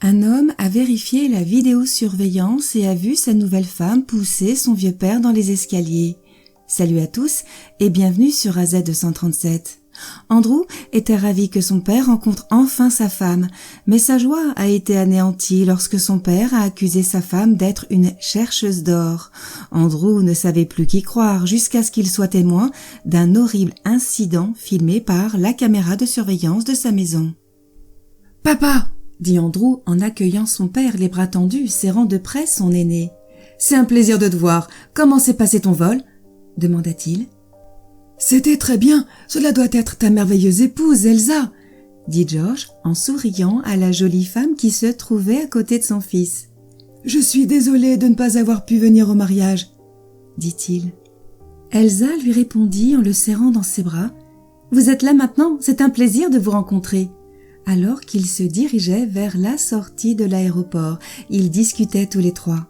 Un homme a vérifié la vidéosurveillance et a vu sa nouvelle femme pousser son vieux père dans les escaliers. Salut à tous et bienvenue sur AZ237. Andrew était ravi que son père rencontre enfin sa femme, mais sa joie a été anéantie lorsque son père a accusé sa femme d'être une chercheuse d'or. Andrew ne savait plus qui croire jusqu'à ce qu'il soit témoin d'un horrible incident filmé par la caméra de surveillance de sa maison. « Papa !» dit Andrew en accueillant son père les bras tendus, serrant de près son aîné. « C'est un plaisir de te voir. Comment s'est passé ton vol ?» demanda-t-il. « C'était très bien. Cela doit être ta merveilleuse épouse, Elsa, » dit George en souriant à la jolie femme qui se trouvait à côté de son fils. « Je suis désolé de ne pas avoir pu venir au mariage, » dit-il. Elsa lui répondit en le serrant dans ses bras. « Vous êtes là maintenant, c'est un plaisir de vous rencontrer. » Alors qu'ils se dirigeaient vers la sortie de l'aéroport, ils discutaient tous les trois.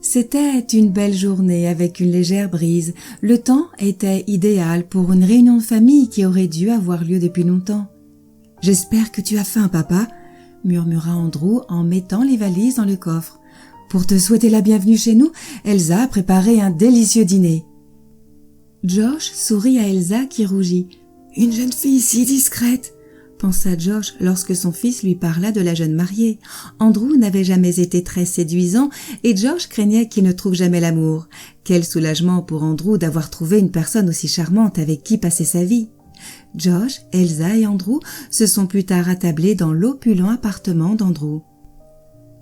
C'était une belle journée avec une légère brise. Le temps était idéal pour une réunion de famille qui aurait dû avoir lieu depuis longtemps. « J'espère que tu as faim, papa » murmura Andrew en mettant les valises dans le coffre. « Pour te souhaiter la bienvenue chez nous, Elsa a préparé un délicieux dîner. » Josh sourit à Elsa qui rougit. « Une jeune fille si discrète !» pensa George lorsque son fils lui parla de la jeune mariée. Andrew n'avait jamais été très séduisant et George craignait qu'il ne trouve jamais l'amour. Quel soulagement pour Andrew d'avoir trouvé une personne aussi charmante avec qui passer sa vie. Josh, Elsa et Andrew se sont plus tard attablés dans l'opulent appartement d'Andrew.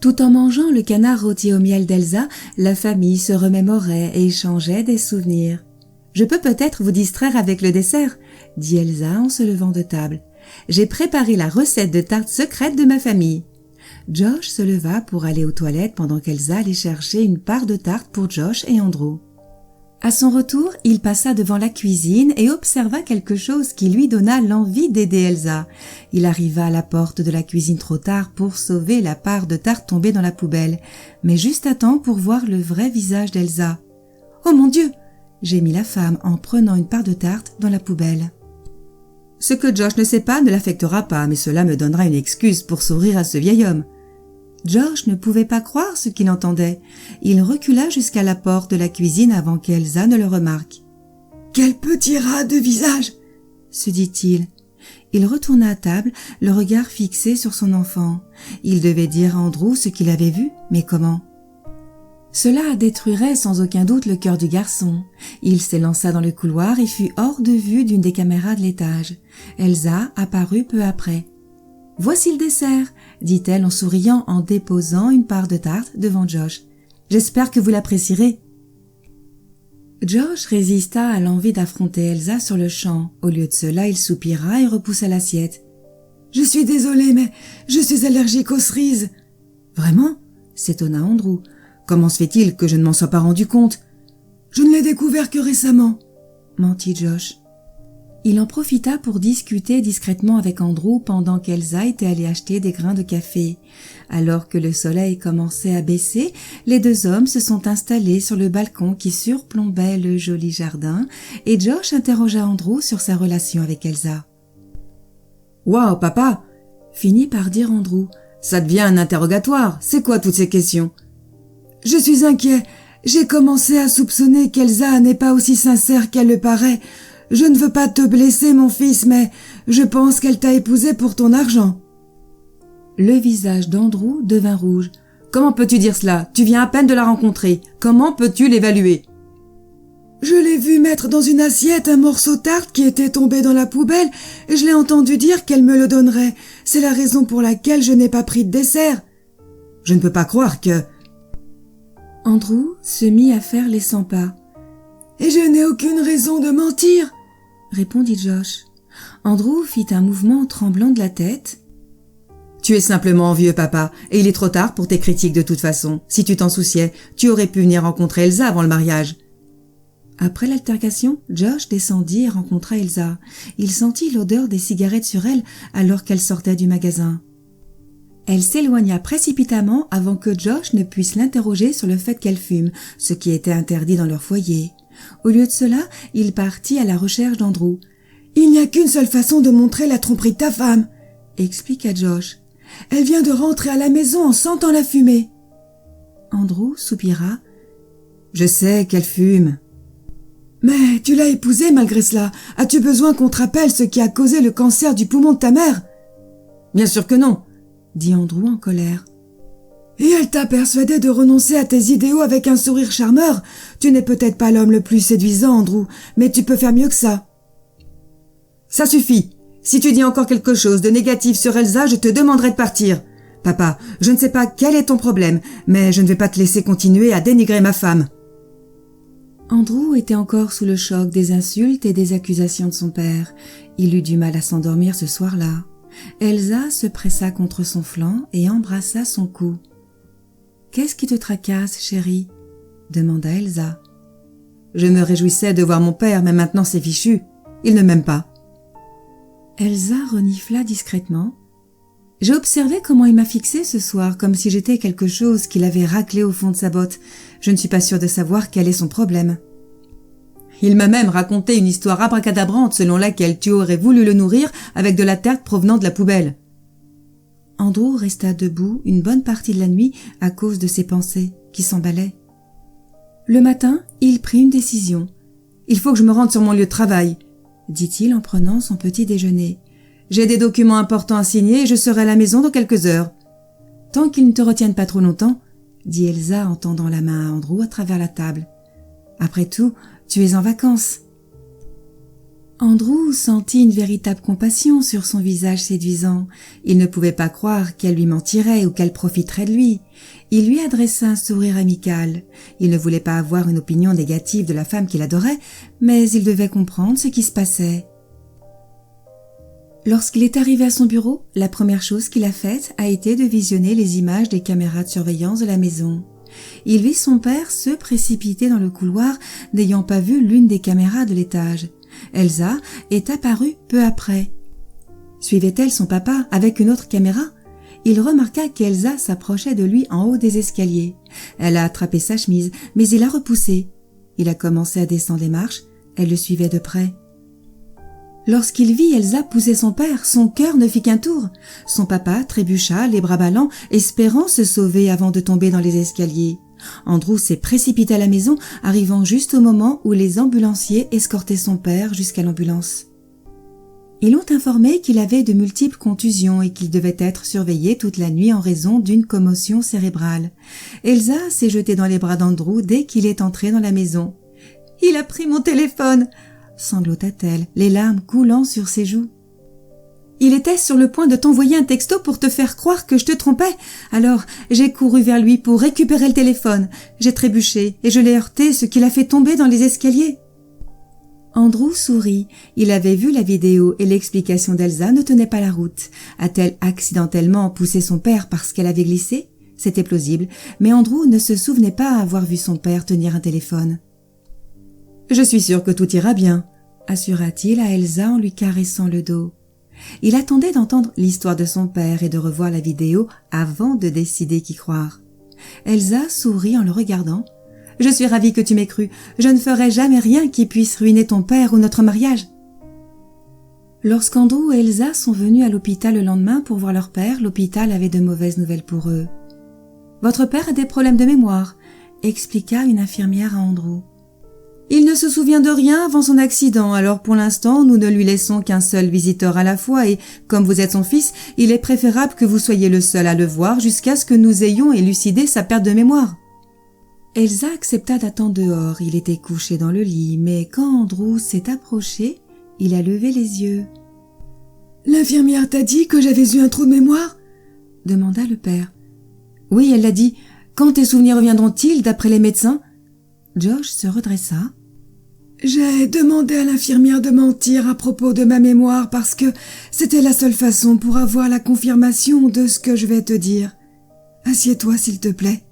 Tout en mangeant le canard rôti au miel d'Elsa, la famille se remémorait et échangeait des souvenirs. « Je peux peut-être vous distraire avec le dessert » dit Elsa en se levant de table. J'ai préparé la recette de tarte secrète de ma famille. Josh se leva pour aller aux toilettes pendant qu'Elsa allait chercher une part de tarte pour Josh et Andrew. À son retour, il passa devant la cuisine et observa quelque chose qui lui donna l'envie d'aider Elsa. Il arriva à la porte de la cuisine trop tard pour sauver la part de tarte tombée dans la poubelle, mais juste à temps pour voir le vrai visage d'Elsa. « Oh mon Dieu !» gémit la femme en prenant une part de tarte dans la poubelle. Ce que Josh ne sait pas ne l'affectera pas, mais cela me donnera une excuse pour sourire à ce vieil homme. George ne pouvait pas croire ce qu'il entendait. Il recula jusqu'à la porte de la cuisine avant qu'Elsa ne le remarque. « Quel petit rat de visage !» se dit-il. Il retourna à table, le regard fixé sur son enfant. Il devait dire à Andrew ce qu'il avait vu, mais comment ? Cela détruirait sans aucun doute le cœur du garçon. Il s'élança dans le couloir et fut hors de vue d'une des caméras de l'étage. Elsa apparut peu après. « Voici le dessert » dit-elle en souriant en déposant une part de tarte devant Josh. « J'espère que vous l'apprécierez. » Josh résista à l'envie d'affronter Elsa sur le champ. Au lieu de cela, il soupira et repoussa l'assiette. « Je suis désolé, mais je suis allergique aux cerises. »« Vraiment ?» s'étonna Andrew. Comment se fait-il que je ne m'en sois pas rendu compte ? Je ne l'ai découvert que récemment, mentit Josh. Il en profita pour discuter discrètement avec Andrew pendant qu'Elsa était allée acheter des grains de café. Alors que le soleil commençait à baisser, les deux hommes se sont installés sur le balcon qui surplombait le joli jardin et Josh interrogea Andrew sur sa relation avec Elsa. « Waouh, papa !» finit par dire Andrew. « Ça devient un interrogatoire. C'est quoi toutes ces questions ?» « Je suis inquiet. J'ai commencé à soupçonner qu'Elsa n'est pas aussi sincère qu'elle le paraît. Je ne veux pas te blesser, mon fils, mais je pense qu'elle t'a épousé pour ton argent. » Le visage d'Andrew devint rouge. « Comment peux-tu dire cela ? Tu viens à peine de la rencontrer. Comment peux-tu l'évaluer ?»« Je l'ai vue mettre dans une assiette un morceau de tarte qui était tombé dans la poubelle et je l'ai entendu dire qu'elle me le donnerait. C'est la raison pour laquelle je n'ai pas pris de dessert. »« Je ne peux pas croire que... » Andrew se mit à faire les 100 pas. « Et je n'ai aucune raison de mentir !» répondit Josh. Andrew fit un mouvement tremblant de la tête. « Tu es simplement envieux, papa, et il est trop tard pour tes critiques de toute façon. Si tu t'en souciais, tu aurais pu venir rencontrer Elsa avant le mariage. » Après l'altercation, Josh descendit et rencontra Elsa. Il sentit l'odeur des cigarettes sur elle alors qu'elle sortait du magasin. Elle s'éloigna précipitamment avant que Josh ne puisse l'interroger sur le fait qu'elle fume, ce qui était interdit dans leur foyer. Au lieu de cela, il partit à la recherche d'Andrew. « Il n'y a qu'une seule façon de montrer la tromperie de ta femme » expliqua Josh. Elle vient de rentrer à la maison en sentant la fumée. » Andrew soupira. « Je sais qu'elle fume. »« Mais tu l'as épousée malgré cela. As-tu besoin qu'on te rappelle ce qui a causé le cancer du poumon de ta mère ?»« Bien sûr que non, » dit Andrew en colère. « Et elle t'a persuadé de renoncer à tes idéaux avec un sourire charmeur. Tu n'es peut-être pas l'homme le plus séduisant, Andrew, mais tu peux faire mieux que ça. »« Ça suffit. Si tu dis encore quelque chose de négatif sur Elsa, je te demanderai de partir. Papa, je ne sais pas quel est ton problème, mais je ne vais pas te laisser continuer à dénigrer ma femme. » Andrew était encore sous le choc des insultes et des accusations de son père. Il eut du mal à s'endormir ce soir-là. Elsa se pressa contre son flanc et embrassa son cou. « Qu'est-ce qui te tracasse, chérie ?» demanda Elsa. « Je me réjouissais de voir mon père, mais maintenant c'est fichu. Il ne m'aime pas. » Elsa renifla discrètement. « J'ai observé comment il m'a fixé ce soir, comme si j'étais quelque chose qu'il avait raclé au fond de sa botte. Je ne suis pas sûre de savoir quel est son problème. Il m'a même raconté une histoire abracadabrante selon laquelle tu aurais voulu le nourrir avec de la terre provenant de la poubelle. » Andrew resta debout une bonne partie de la nuit à cause de ses pensées qui s'emballaient. Le matin, il prit une décision. « Il faut que je me rende sur mon lieu de travail, » dit-il en prenant son petit déjeuner. « J'ai des documents importants à signer et je serai à la maison dans quelques heures. »« Tant qu'ils ne te retiennent pas trop longtemps, » dit Elsa en tendant la main à Andrew à travers la table. « Après tout, tu es en vacances. » Andrew sentit une véritable compassion sur son visage séduisant. Il ne pouvait pas croire qu'elle lui mentirait ou qu'elle profiterait de lui. Il lui adressa un sourire amical. Il ne voulait pas avoir une opinion négative de la femme qu'il adorait, mais il devait comprendre ce qui se passait. Lorsqu'il est arrivé à son bureau, la première chose qu'il a faite a été de visionner les images des caméras de surveillance de la maison. Il vit son père se précipiter dans le couloir, n'ayant pas vu l'une des caméras de l'étage. Elsa est apparue peu après. Suivait-elle son papa avec une autre caméra? Il remarqua qu'Elsa s'approchait de lui en haut des escaliers. Elle a attrapé sa chemise, mais il l'a repoussée. Il a commencé à descendre les marches. Elle le suivait de près. Lorsqu'il vit Elsa pousser son père, son cœur ne fit qu'un tour. Son papa trébucha, les bras ballants, espérant se sauver avant de tomber dans les escaliers. Andrew s'est précipité à la maison, arrivant juste au moment où les ambulanciers escortaient son père jusqu'à l'ambulance. Ils l'ont informé qu'il avait de multiples contusions et qu'il devait être surveillé toute la nuit en raison d'une commotion cérébrale. Elsa s'est jetée dans les bras d'Andrew dès qu'il est entré dans la maison. « Il a pris mon téléphone !» sanglota-t-elle, les larmes coulant sur ses joues. « Il était sur le point de t'envoyer un texto pour te faire croire que je te trompais. Alors, j'ai couru vers lui pour récupérer le téléphone. J'ai trébuché et je l'ai heurté, ce qui l'a fait tomber dans les escaliers. » Andrew sourit. Il avait vu la vidéo et l'explication d'Elsa ne tenait pas la route. A-t-elle accidentellement poussé son père parce qu'elle avait glissé? C'était plausible, mais Andrew ne se souvenait pas avoir vu son père tenir un téléphone. « Je suis sûr que tout ira bien, » assura-t-il à Elsa en lui caressant le dos. Il attendait d'entendre l'histoire de son père et de revoir la vidéo avant de décider qui croire. Elsa sourit en le regardant. « Je suis ravie que tu m'aies cru. Je ne ferai jamais rien qui puisse ruiner ton père ou notre mariage. » Lorsqu'Andrew et Elsa sont venus à l'hôpital le lendemain pour voir leur père, l'hôpital avait de mauvaises nouvelles pour eux. « Votre père a des problèmes de mémoire », expliqua une infirmière à Andrew. Il ne se souvient de rien avant son accident, alors pour l'instant, nous ne lui laissons qu'un seul visiteur à la fois et, comme vous êtes son fils, il est préférable que vous soyez le seul à le voir jusqu'à ce que nous ayons élucidé sa perte de mémoire. Elsa accepta d'attendre dehors. Il était couché dans le lit, mais quand Andrew s'est approché, il a levé les yeux. « L'infirmière t'a dit que j'avais eu un trou de mémoire ?» demanda le père. « Oui, elle l'a dit. Quand tes souvenirs reviendront-ils, d'après les médecins ?» Josh se redressa. J'ai demandé à l'infirmière de mentir à propos de ma mémoire parce que c'était la seule façon pour avoir la confirmation de ce que je vais te dire. Assieds-toi, s'il te plaît.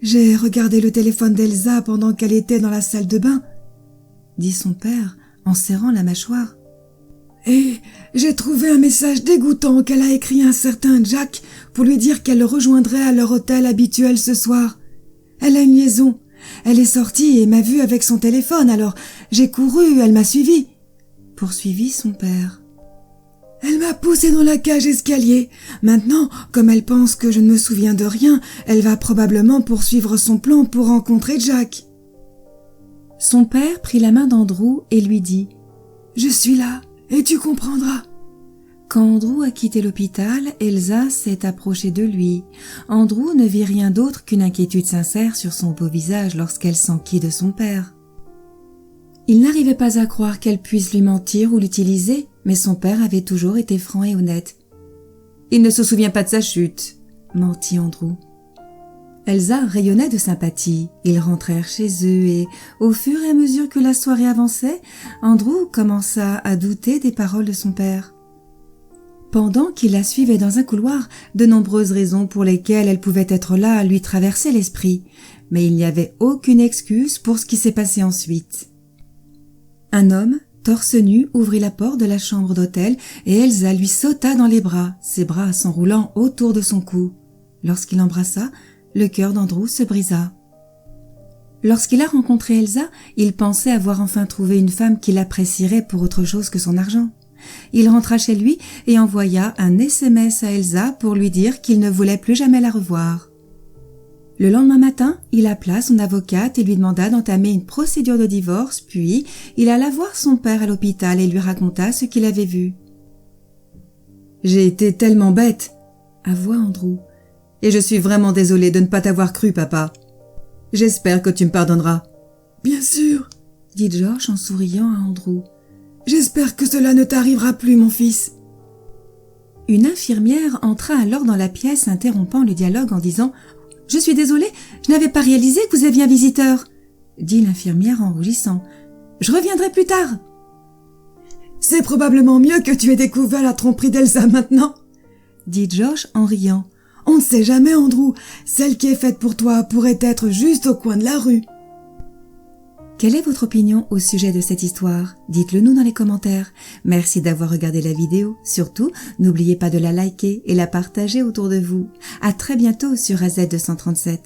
J'ai regardé le téléphone d'Elsa pendant qu'elle était dans la salle de bain, dit son père en serrant la mâchoire. Et j'ai trouvé un message dégoûtant qu'elle a écrit à un certain Jack pour lui dire qu'elle le rejoindrait à leur hôtel habituel ce soir. Elle a une liaison. Elle est sortie et m'a vue avec son téléphone, alors j'ai couru, elle m'a suivi, poursuivit son père. Elle m'a poussé dans la cage escalier. Maintenant, comme elle pense que je ne me souviens de rien, elle va probablement poursuivre son plan pour rencontrer Jack. » Son père prit la main d'Andrew et lui dit « Je suis là, et tu comprendras. » Quand Andrew a quitté l'hôpital, Elsa s'est approchée de lui. Andrew ne vit rien d'autre qu'une inquiétude sincère sur son beau visage lorsqu'elle s'enquit de son père. Il n'arrivait pas à croire qu'elle puisse lui mentir ou l'utiliser, mais son père avait toujours été franc et honnête. « Il ne se souvient pas de sa chute », mentit Andrew. Elsa rayonnait de sympathie. Ils rentrèrent chez eux et, au fur et à mesure que la soirée avançait, Andrew commença à douter des paroles de son père. Pendant qu'il la suivait dans un couloir, de nombreuses raisons pour lesquelles elle pouvait être là lui traversaient l'esprit, mais il n'y avait aucune excuse pour ce qui s'est passé ensuite. Un homme, torse nu, ouvrit la porte de la chambre d'hôtel et Elsa lui sauta dans les bras, ses bras s'enroulant autour de son cou. Lorsqu'il l'embrassa, le cœur d'Andrew se brisa. Lorsqu'il a rencontré Elsa, il pensait avoir enfin trouvé une femme qui l'apprécierait pour autre chose que son argent. Il rentra chez lui et envoya un SMS à Elsa pour lui dire qu'il ne voulait plus jamais la revoir. Le lendemain matin, il appela son avocate et lui demanda d'entamer une procédure de divorce, puis il alla voir son père à l'hôpital et lui raconta ce qu'il avait vu. « J'ai été tellement bête » avoua Andrew. « Et je suis vraiment désolée de ne pas t'avoir cru, papa. J'espère que tu me pardonneras. »« Bien sûr, » dit Josh en souriant à Andrew. « J'espère que cela ne t'arrivera plus, mon fils. » Une infirmière entra alors dans la pièce, interrompant le dialogue en disant « Je suis désolée, je n'avais pas réalisé que vous aviez un visiteur, » dit l'infirmière en rougissant. « Je reviendrai plus tard. »« C'est probablement mieux que tu aies découvert la tromperie d'Elsa maintenant, » dit Josh en riant. « On ne sait jamais, Andrew, celle qui est faite pour toi pourrait être juste au coin de la rue. » Quelle est votre opinion au sujet de cette histoire? Dites-le nous dans les commentaires. Merci d'avoir regardé la vidéo. Surtout, n'oubliez pas de la liker et la partager autour de vous. À très bientôt sur AZ237.